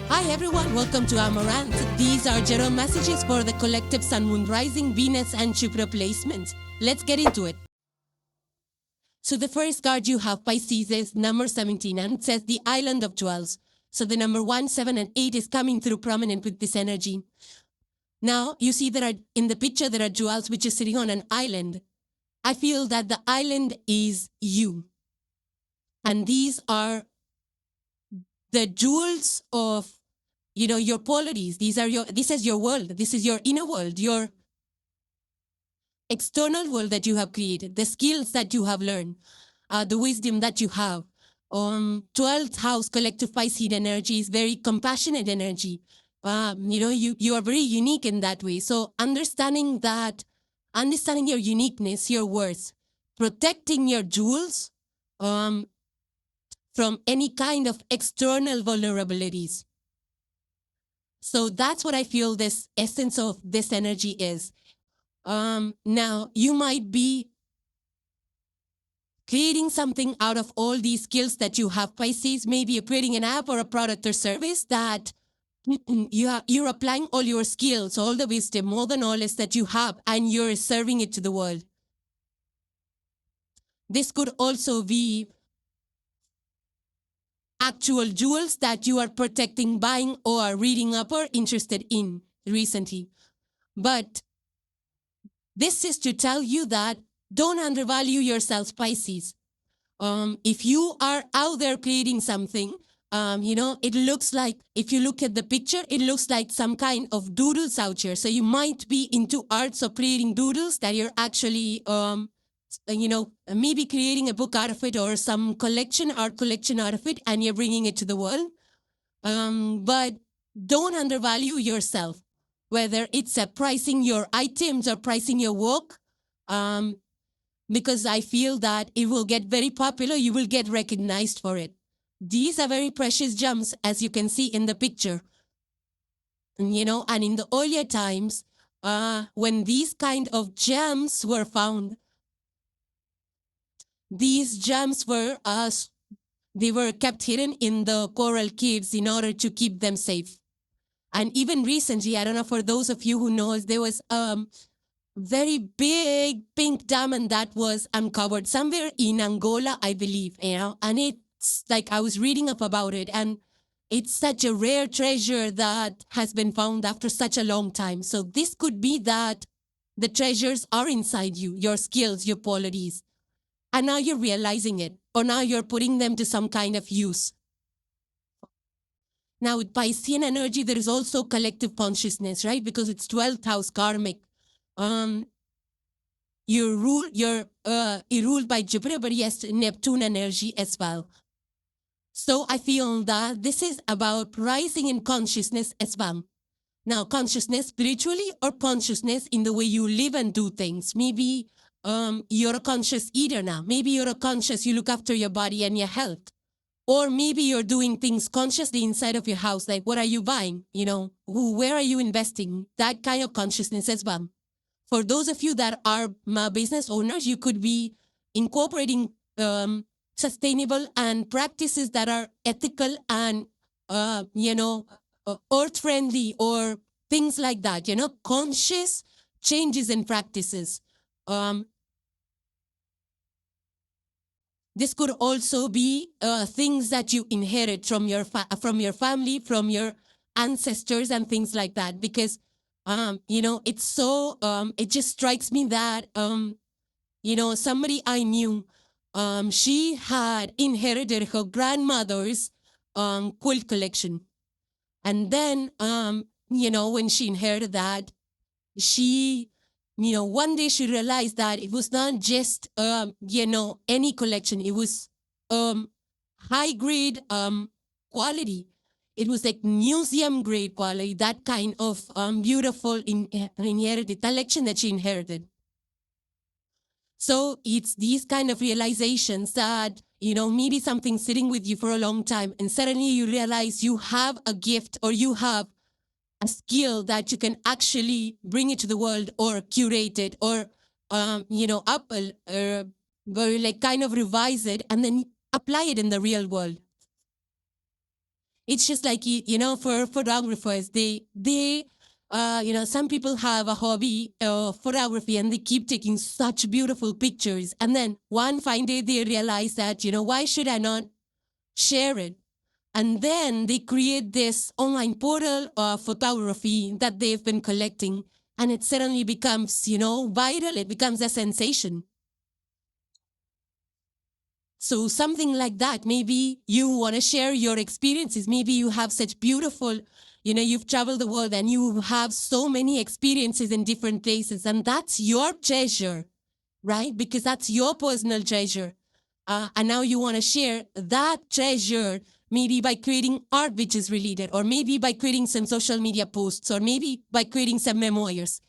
Hi everyone, welcome to Amaranth. These are general messages for the collective Sun, Moon, Rising, Venus and Jupiter placements. Let's get into it. So the first card you have, Pisces, is number 17 and it says the Island of Jewels. So the number 1, 7 and 8 is coming through prominent with this energy. Now you see in the picture there are jewels which is sitting on an island. I feel that the island is you. And these are the jewels of your polarities. This is your world. This is your inner world, your external world that you have created, the skills that you have learned, the wisdom that you have. 12th house collective Pisces energy is very compassionate energy. You are very unique in that way. So understanding your uniqueness, your worth, protecting your jewels from any kind of external vulnerabilities. So that's what I feel this essence of this energy is. Now, you might be creating something out of all these skills that you have, Pisces. Maybe you're creating an app or a product or service that you're applying all your skills, all the wisdom, all the knowledge that you have, and you're serving it to the world. This could also be actual jewels that you are protecting, buying, or reading up or interested in recently. But this is to tell you that don't undervalue yourself, Pisces. If you are out there creating something, it looks like, if you look at the picture, it looks like some kind of doodles out here. So you might be into arts or creating doodles that you're actually, maybe creating a book out of it or some art collection out of it, and you're bringing it to the world. But don't undervalue yourself, whether it's pricing your items or pricing your work, because I feel that it will get very popular. You will get recognized for it. These are very precious gems, as you can see in the picture. And in the earlier times, when these kind of gems were found, these gems were they were kept hidden in the coral caves in order to keep them safe. And even recently, I don't know, for those of you who know, there was very big pink diamond that was uncovered somewhere in Angola, I believe, and it's like, I was reading up about it, and it's such a rare treasure that has been found after such a long time. So this could be that the treasures are inside you, your skills, your qualities, and now you're realizing it, or now you're putting them to some kind of use. Now with Piscean energy, there is also collective consciousness, right? Because it's 12th house karmic. You're ruled by Jupiter, but yes, Neptune energy as well. So I feel that this is about rising in consciousness as well. Now, consciousness spiritually or consciousness in the way you live and do things. Maybe you're a conscious eater now. Maybe you're a conscious, you look after your body and your health. Or maybe you're doing things consciously inside of your house, like what are you buying? Where are you investing? That kind of consciousness as well. For those of you that are business owners, you could be incorporating sustainable and practices that are ethical and, earth-friendly or things like that, conscious changes in practices. This could also be things that you inherit from your family, from your ancestors and things like that. Because, it's so, it just strikes me that, somebody I knew, she had inherited her grandmother's quilt collection. And then, when she inherited that, she, one day she realized that it was not just, any collection. It was high grade quality. It was like museum grade quality, that kind of beautiful inherited collection that she inherited. So it's these kind of realizations that, maybe something's sitting with you for a long time, and suddenly you realize you have a gift or you have a skill that you can actually bring it to the world or curate it or, like kind of revise it and then apply it in the real world. It's just like, for photographers, some people have a hobby of photography and they keep taking such beautiful pictures. And then one fine day they realize that, why should I not share it? And then they create this online portal of photography that they've been collecting. And it suddenly becomes, viral. It becomes a sensation. So something like that, maybe you want to share your experiences. Maybe you have such beautiful, you've traveled the world and you have so many experiences in different places. And that's your treasure, right? Because that's your personal treasure. And now you want to share that treasure, maybe by creating art which is related, or maybe by creating some social media posts, or maybe by creating some memoirs.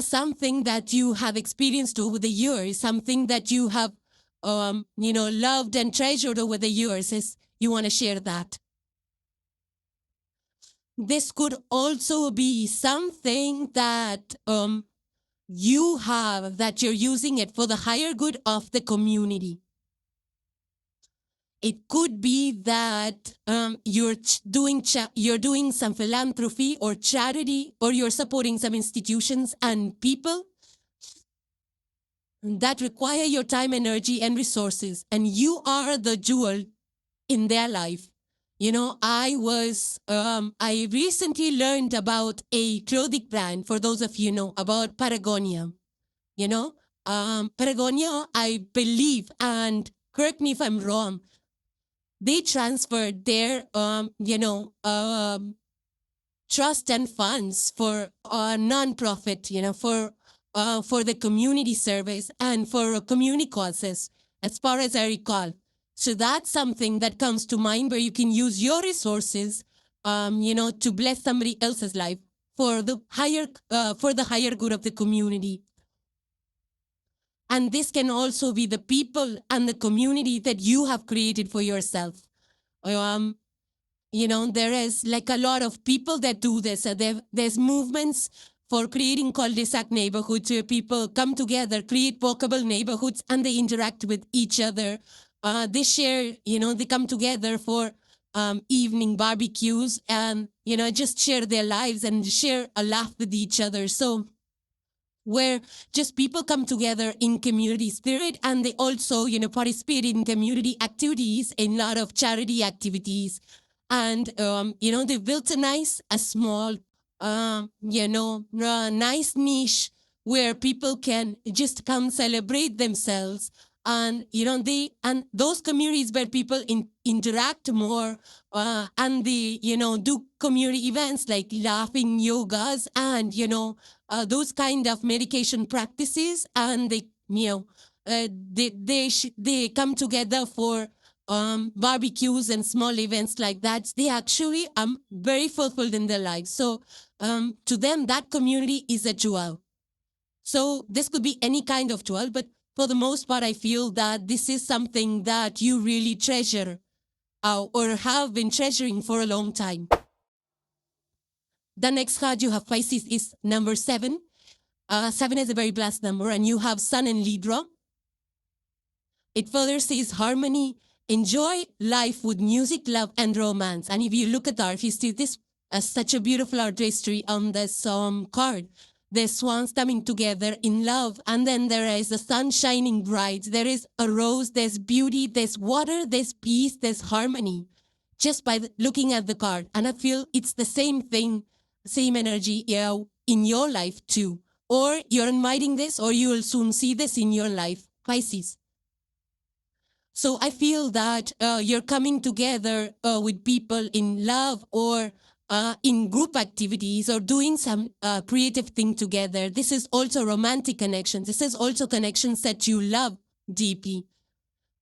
Something that you have experienced over the years, something that you have loved and treasured over the years, is you want to share that. This could also be something that you have, that you're using it for the higher good of the community. It could be that you're doing some philanthropy or charity, or you're supporting some institutions and people that require your time, energy, and resources, and you are the jewel in their life. I recently learned about a clothing brand, for those of you know, about Patagonia. Patagonia, I believe, and correct me if I'm wrong, they transferred their, trust and funds for a non-profit, for the community service and for community causes, as far as I recall. So that's something that comes to mind, where you can use your resources, to bless somebody else's life for the higher good of the community. And this can also be the people and the community that you have created for yourself. There is like a lot of people that do this. There's movements for creating cul-de-sac neighborhoods, where people come together, create walkable neighborhoods, and they interact with each other. They share, they come together for evening barbecues and, just share their lives and share a laugh with each other. So where just people come together in community spirit, and they also, participate in community activities, in a lot of charity activities. And, they built a small, nice niche where people can just come celebrate themselves. And, and those communities where people interact more, and they, do community events like laughing yogas and, those kind of medication practices, and they, they come together for barbecues and small events like that. They actually very fulfilled in their lives. So to them, that community is a jewel. So this could be any kind of jewel, but for the most part, I feel that this is something that you really treasure, or have been treasuring for a long time. The next card you have, Pisces, is number 7. 7 is a very blessed number, and you have Sun in Libra. It further says harmony, enjoy life with music, love, and romance. And if you look at that, if you see this as such a beautiful artistry on this card, there's swans coming together in love, and then there is the sun shining bright. There is a rose, there's beauty, there's water, there's peace, there's harmony, just by looking at the card. And I feel it's the same thing, same energy in your life too. Or you're inviting this, or you will soon see this in your life, Pisces. So I feel that you're coming together with people in love, or in group activities, or doing some creative thing together. This is also romantic connections. This is also connections that you love deeply.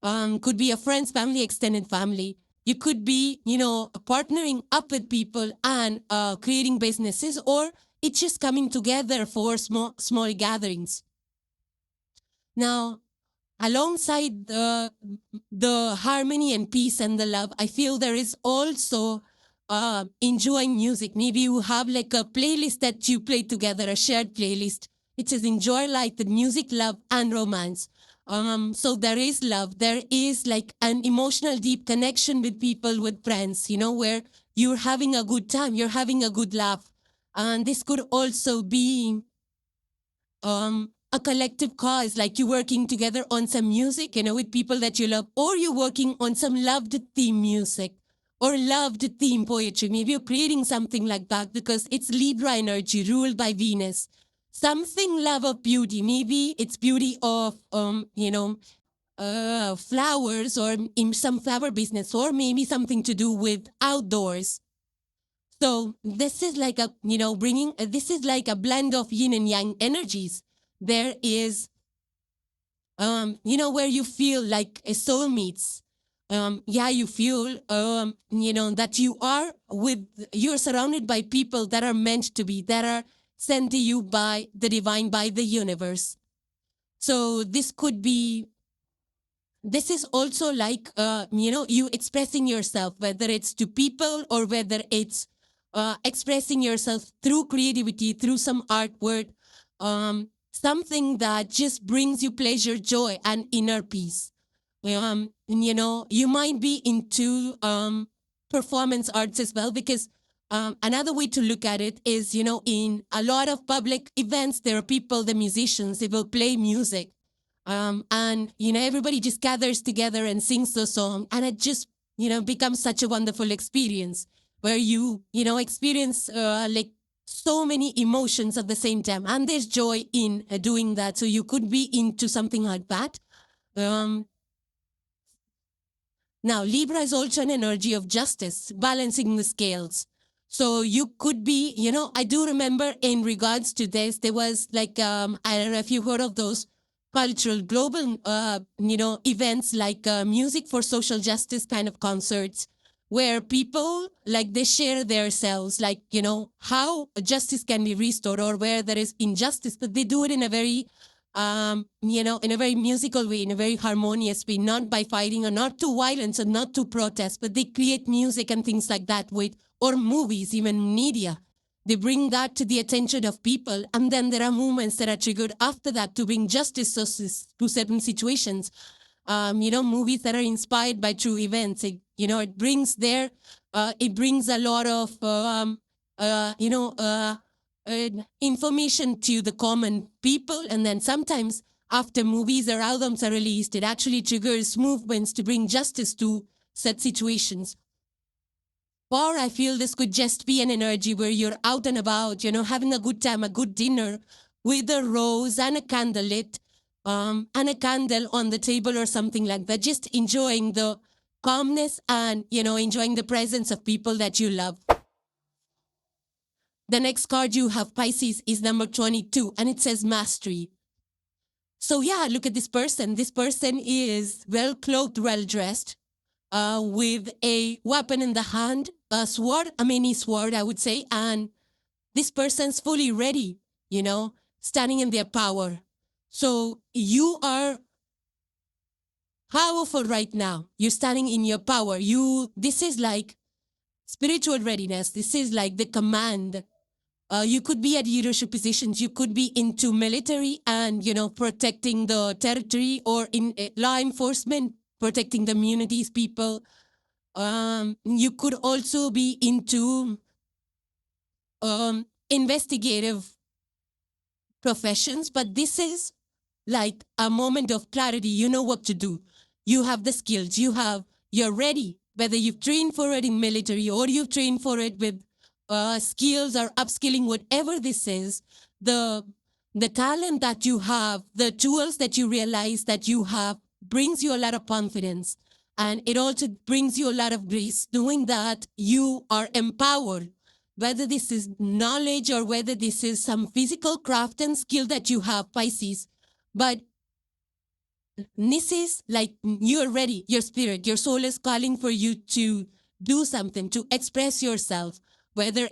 Could be a friends, family, extended family. You could be, partnering up with people and creating businesses, or it's just coming together for small gatherings. Now, alongside the harmony and peace and the love, I feel there is also enjoying music. Maybe you have like a playlist that you play together, a shared playlist. It says enjoy life with music, love, and romance. So there is love. There is like an emotional, deep connection with people, with friends, where you're having a good time, you're having a good laugh. And this could also be a collective cause, like you're working together on some music, with people that you love, or you're working on some loved theme music or loved theme poetry. Maybe you're creating something like that because it's Libra energy ruled by Venus. Something love of beauty. Maybe it's beauty of, flowers or in some flower business, or maybe something to do with outdoors. So this is like a, this is like a blend of yin and yang energies. There is, where you feel like a soul meets. You feel, that you're surrounded by people that are meant to be, that are sent to you by the divine, by the universe. So this is also like, you expressing yourself, whether it's to people or whether it's expressing yourself through creativity, through some artwork, something that just brings you pleasure, joy, and inner peace. You might be into performance arts as well, because another way to look at it is, in a lot of public events, there are people, the musicians, they will play music. And, everybody just gathers together and sings the song. And it just, becomes such a wonderful experience where you, experience like so many emotions at the same time. And there's joy in doing that. So you could be into something like that. Now, Libra is also an energy of justice, balancing the scales. So you could be, I do remember in regards to this, there was like, I don't know if you heard of those cultural global, events like music for social justice kind of concerts, where people like they share their selves, like, how justice can be restored or where there is injustice, but they do it in a very, in a very musical way, in a very harmonious way, not by fighting or not to violence or not to protest, but they create music and things like that with, or movies, even media. They bring that to the attention of people. And then there are movements that are triggered after that to bring justice to certain situations. Movies that are inspired by true events. It brings a lot of, information to the common people. And then sometimes after movies or albums are released, it actually triggers movements to bring justice to such situations. Or I feel this could just be an energy where you're out and about, having a good time, a good dinner with a rose and a candle lit, and a candle on the table or something like that, just enjoying the calmness and, enjoying the presence of people that you love. The next card you have, Pisces, is number 22, and it says mastery. So yeah, look at this person. This person is well clothed, well dressed, with a weapon in the hand, a sword, a mini sword, I would say. And this person's fully ready, standing in their power. So you are powerful right now. You're standing in your power. This is like spiritual readiness. This is like the command. You could be at leadership positions. You could be into military and, protecting the territory, or in law enforcement, protecting the communities, people. You could also be into investigative professions, but this is like a moment of clarity. You know what to do. You have the skills. You're ready. Whether you've trained for it in military or you've trained for it with skills or upskilling, whatever this is, the talent that you have, the tools that you realize that you have brings you a lot of confidence. And it also brings you a lot of grace, knowing that you are empowered, whether this is knowledge or whether this is some physical craft and skill that you have, Pisces. But this is like you're ready, your spirit, your soul is calling for you to do something, to express yourself. Whether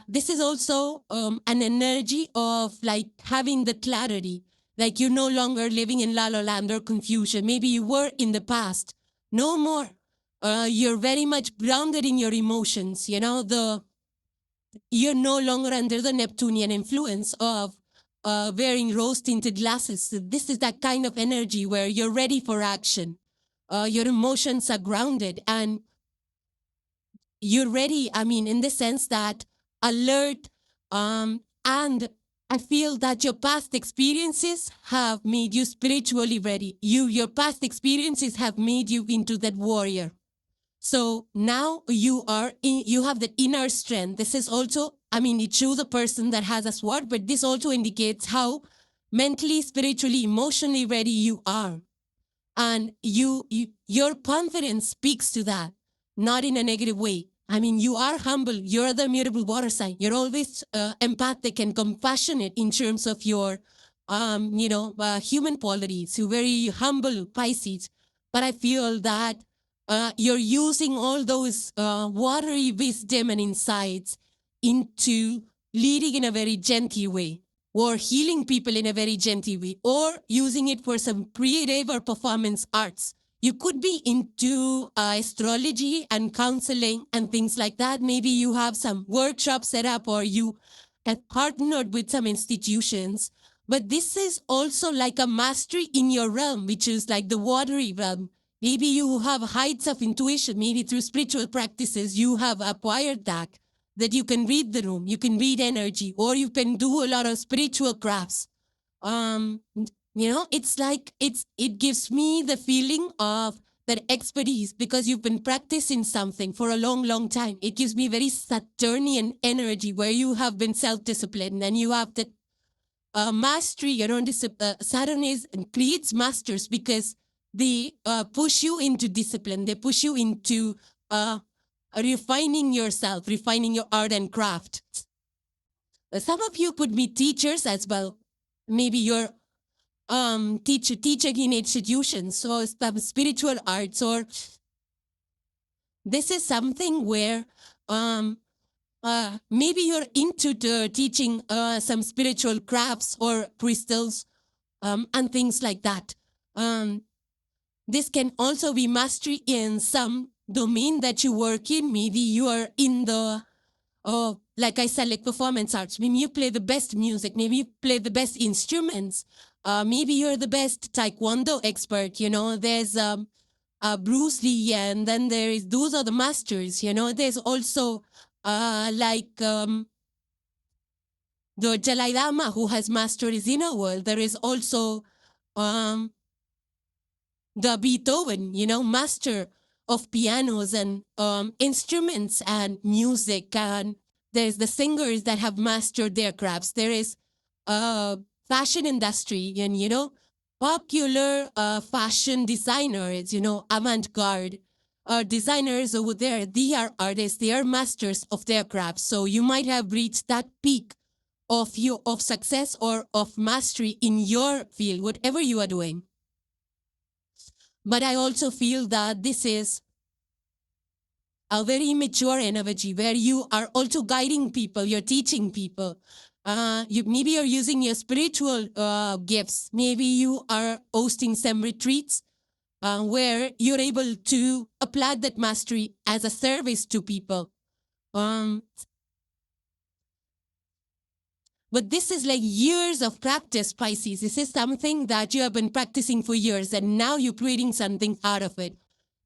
this is also an energy of like having the clarity, like you're no longer living in la la land or confusion. Maybe you were in the past, no more. You're very much grounded in your emotions. You're no longer under the Neptunian influence of wearing rose-tinted glasses. This is that kind of energy where you're ready for action. Your emotions are grounded, and you're ready. I mean, in the sense that alert, and I feel that your past experiences have made you spiritually ready. Your past experiences have made you into that warrior. So now you have that inner strength. This is also, I mean, it shows a person that has a sword, but this also indicates how mentally, spiritually, emotionally ready you are. And your confidence speaks to that, not in a negative way. I mean, you are humble. You're the immutable water sign. You're always empathic and compassionate in terms of your, human qualities. You're very humble, Pisces. But I feel that you're using all those watery wisdom and insights into leading in a very gentle way, or healing people in a very gentle way, or using it for some creative or performance arts. You could be into astrology and counseling and things like that. Maybe you have some workshops set up, or you have partnered with some institutions. But this is also like a mastery in your realm, which is like the watery realm. Maybe you have heights of intuition. Maybe through spiritual practices, you have acquired that you can read the room, you can read energy, or you can do a lot of spiritual crafts. It's like it gives me the feeling of that expertise because you've been practicing something for a long, long time. It gives me very Saturnian energy where you have been self-disciplined and you have that mastery. Saturn is and creates masters because they push you into discipline. They push you into refining yourself, refining your art and craft. Some of you could be teachers as well. Maybe you're teaching in institutions or spiritual arts, or this is something where maybe you're into teaching some spiritual crafts or crystals and things like that. This can also be mastery in some domain that you work in. Maybe you are in the like I said, like performance arts. Maybe you play the best music. Maybe you play the best instruments. Maybe you're the best taekwondo expert. There's Bruce Lee, and then those are the masters. There's also the Dalai Lama who has mastered his inner world. There is also the Beethoven, master of pianos and instruments and music. And there's the singers that have mastered their crafts. There is fashion industry and, popular fashion designers, avant-garde designers over there. They are artists. They are masters of their crafts. So you might have reached that peak of success or of mastery in your field, whatever you are doing. But I also feel that this is a very mature energy where you are also guiding people, you're teaching people. Maybe you're using your spiritual gifts. Maybe you are hosting some retreats where you're able to apply that mastery as a service to people. But this is like years of practice, Pisces. This is something that you have been practicing for years, and now you're creating something out of it.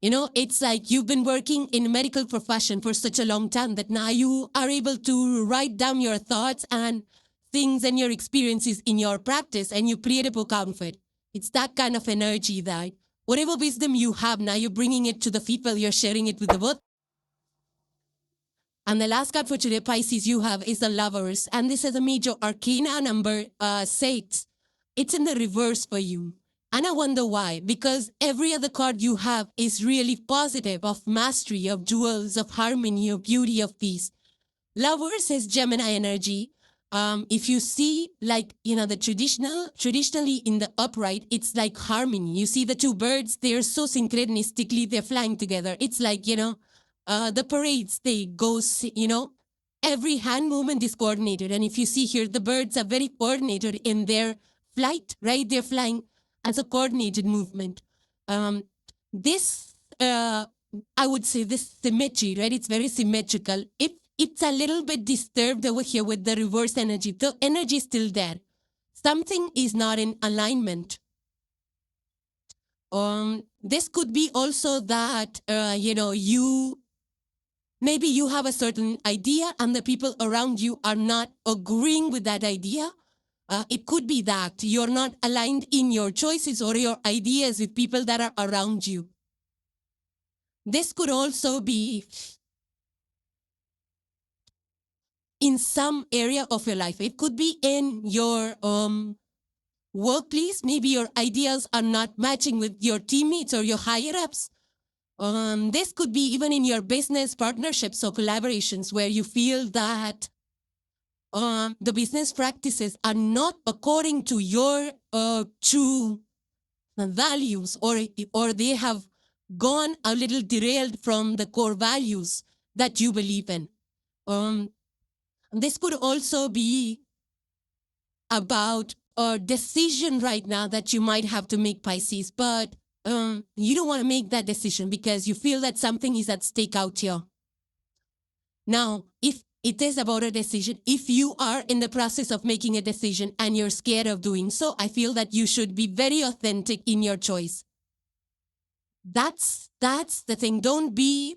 It's like you've been working in a medical profession for such a long time that now you are able to write down your thoughts and things and your experiences in your practice, and you create a book out of it. It's that kind of energy that whatever wisdom you have, now you're bringing it to the people, you're sharing it with the world. And the last card for today, Pisces, you have is the Lovers. And this is a major arcana number 6. It's in the reverse for you. And I wonder why. Because every other card you have is really positive, of mastery, of jewels, of harmony, of beauty, of peace. Lovers is Gemini energy. If you see traditionally in the upright, it's like harmony. You see the two birds, they're so synchronistically, they're flying together. It's like, the parades, they go, every hand movement is coordinated. And if you see here, the birds are very coordinated in their flight, right? They're flying as a coordinated movement. I would say this symmetry, right? It's very symmetrical. It's a little bit disturbed over here with the reverse energy. The energy is still there. Something is not in alignment. This could be also that, you maybe you have a certain idea and the people around you are not agreeing with that idea. It could be that you're not aligned in your choices or your ideas with people that are around you. This could also be in some area of your life. It could be in your workplace. Maybe your ideas are not matching with your teammates or your higher-ups. This could be even in your business partnerships or collaborations where you feel that the business practices are not according to your true values, or they have gone a little derailed from the core values that you believe in. This could also be about a decision right now that you might have to make, Pisces, but you don't want to make that decision because you feel that something is at stake out here. Now, if it is about a decision, if you are in the process of making a decision and you're scared of doing so, I feel that you should be very authentic in your choice. That's the thing. Don't be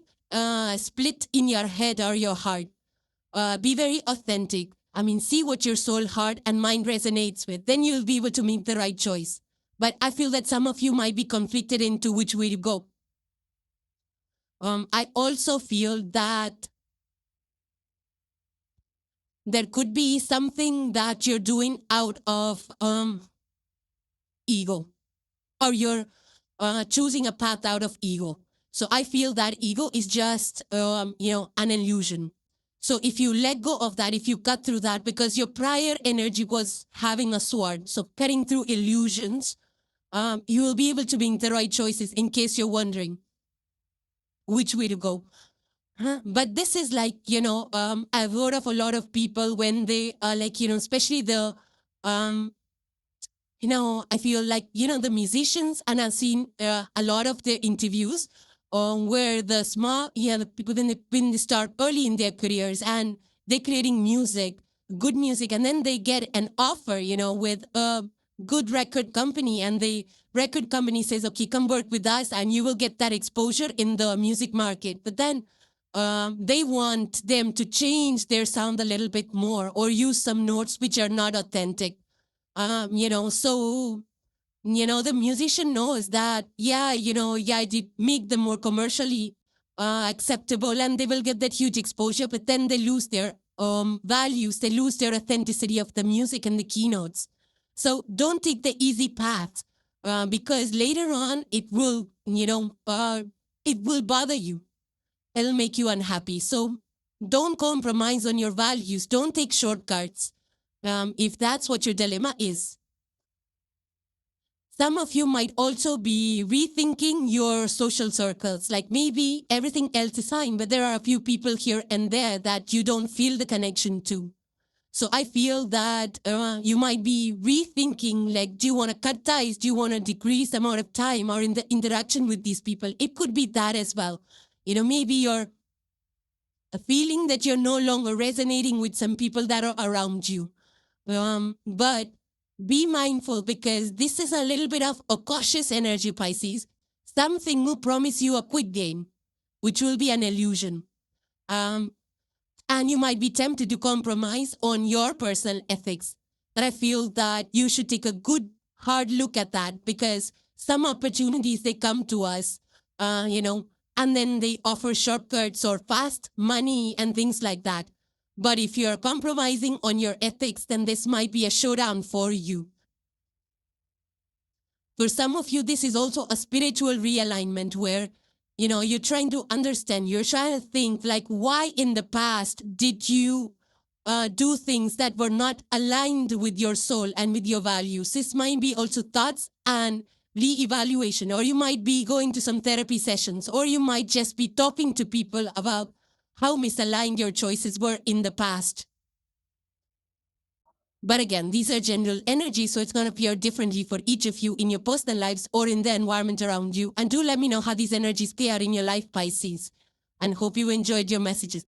split in your head or your heart. Be very authentic. I mean, see what your soul, heart, and mind resonates with. Then you'll be able to make the right choice. But I feel that some of you might be conflicted into which way to go. I also feel that there could be something that you're doing out of ego, or you're choosing a path out of ego. So I feel that ego is just, an illusion. So if you let go of that, if you cut through that, because your prior energy was having a sword, so cutting through illusions, you will be able to make the right choices in case you're wondering which way to go. But this is like, I've heard of a lot of people when they are like, especially the, I feel like, the musicians, and I've seen a lot of their interviews where the people, when they start early in their careers and they're creating music, good music, and then they get an offer, with a good record company, and the record company says, okay, come work with us and you will get that exposure in the music market. But then they want them to change their sound a little bit more or use some notes which are not authentic. So the musician knows that, I did make them more commercially acceptable and they will get that huge exposure, but then they lose their values, they lose their authenticity of the music and the keynotes. So don't take the easy path because later on it will, it will bother you. It'll make you unhappy. So don't compromise on your values. Don't take shortcuts if that's what your dilemma is. Some of you might also be rethinking your social circles. Like maybe everything else is fine, but there are a few people here and there that you don't feel the connection to. So I feel that you might be rethinking, like, do you want to cut ties? Do you want to decrease the amount of time or in the interaction with these people? It could be that as well. Maybe you're feeling that you're no longer resonating with some people that are around you. But be mindful because this is a little bit of a cautious energy, Pisces. Something will promise you a quick gain, which will be an illusion. And you might be tempted to compromise on your personal ethics. But I feel that you should take a good, hard look at that because some opportunities, they come to us, and then they offer shortcuts or fast money and things like that. But if you're compromising on your ethics, then this might be a showdown for you. For some of you, this is also a spiritual realignment where, you're trying to understand, you're trying to think like, why in the past did you do things that were not aligned with your soul and with your values? This might be also thoughts and re-evaluation, or you might be going to some therapy sessions, or you might just be talking to people about how misaligned your choices were in the past. But again, these are general energies, so it's going to appear differently for each of you in your personal lives or in the environment around you. And do let me know how these energies play out in your life, Pisces. And hope you enjoyed your messages.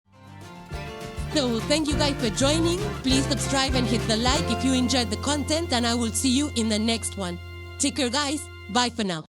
So thank you guys for joining. Please subscribe and hit the like if you enjoyed the content, and I will see you in the next one. Take care, guys. Bye for now.